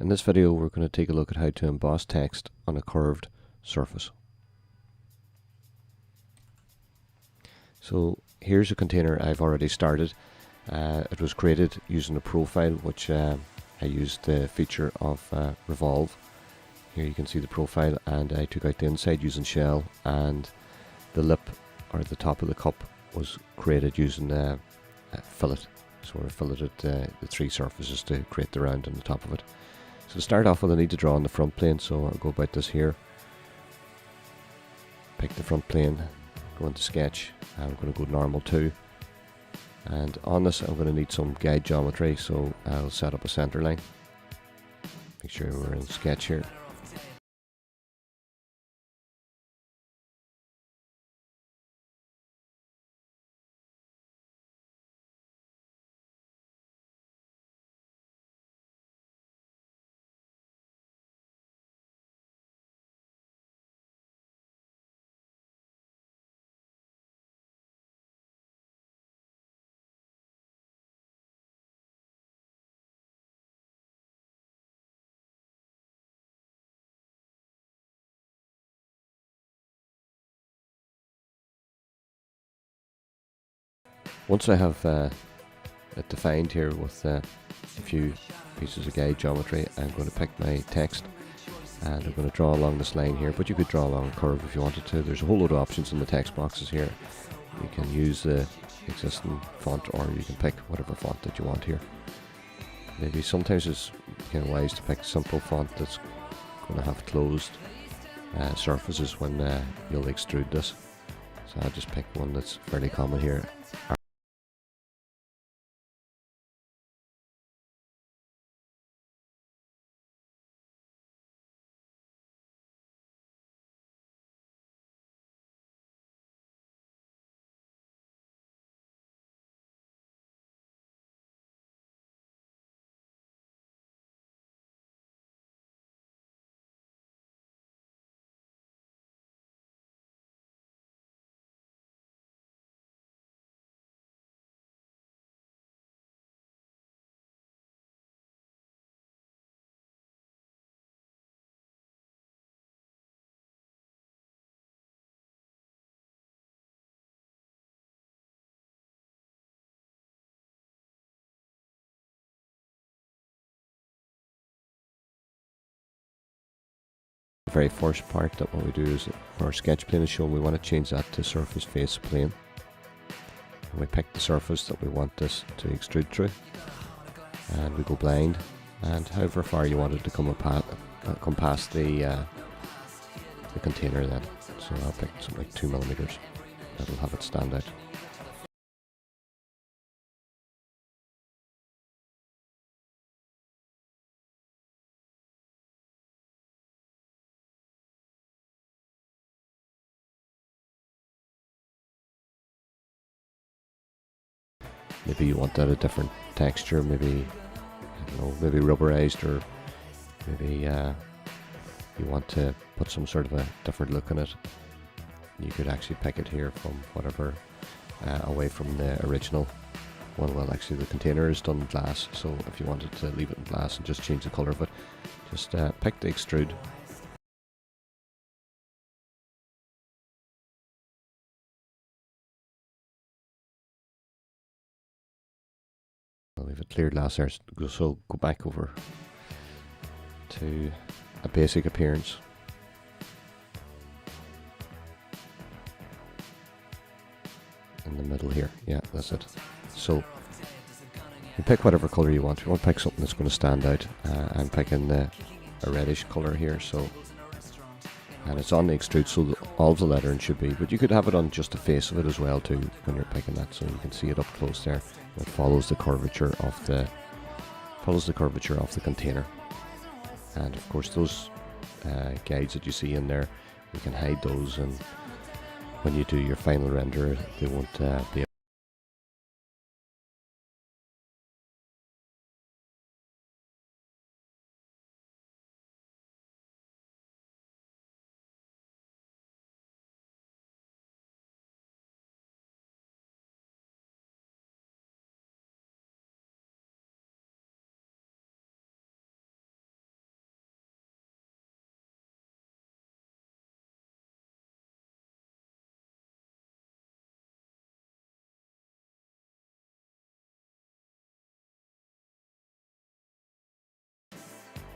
In this video we're going to take a look at how to emboss text on a curved surface. So here's a container I've already started. It was created using a profile which I used the feature of revolve. Here you can see the profile, and I took out the inside using shell, and the lip or the top of the cup was created using a fillet. So I filleted the three surfaces to create the round on the top of it. So to start off with, I need to draw on the front plane, so I'll go about this here. Pick the front plane, go into sketch, and I'm going to go normal 2. And on this I'm going to need some guide geometry, so I'll set up a center line. Make sure we're in sketch here. Once I have it defined here with a few pieces of guide geometry, I'm going to pick my text and I'm going to draw along this line here, but you could draw along a curve if you wanted to. There's a whole load of options in the text boxes here. You can use the existing font, or you can pick whatever font that you want here. Maybe sometimes it's kind of wise to pick a simple font that's going to have closed surfaces when you'll extrude this. So I'll just pick one that's fairly common here. The very first part that what we do is, our sketch plane is shown, we want to change that to surface face plane. And we pick the surface that we want this to extrude through, and we go blind, and however far you want it to come past the container then. So I'll pick something like 2 millimeters. That'll have it stand out. Maybe you want that a different texture, maybe, I don't know, maybe rubberized, or maybe you want to put some sort of a different look in it. You could actually pick it here from whatever, away from the original one. Well, actually the container is done in glass, so if you wanted to leave it in glass and just change the colour of it, just pick the extrude. I'll leave it clear glass there, so go back over to a basic appearance. In the middle here, yeah, that's it. So you pick whatever colour you want. You want to pick something that's going to stand out. I'm picking a reddish colour here, so, and it's on the extrude, so all of the lettering should be, but you could have it on just the face of it as well too when you're picking that, so you can see it up close there. It follows the curvature of the container, and of course those guides that you see in there, you can hide those, and when you do your final render, they won't be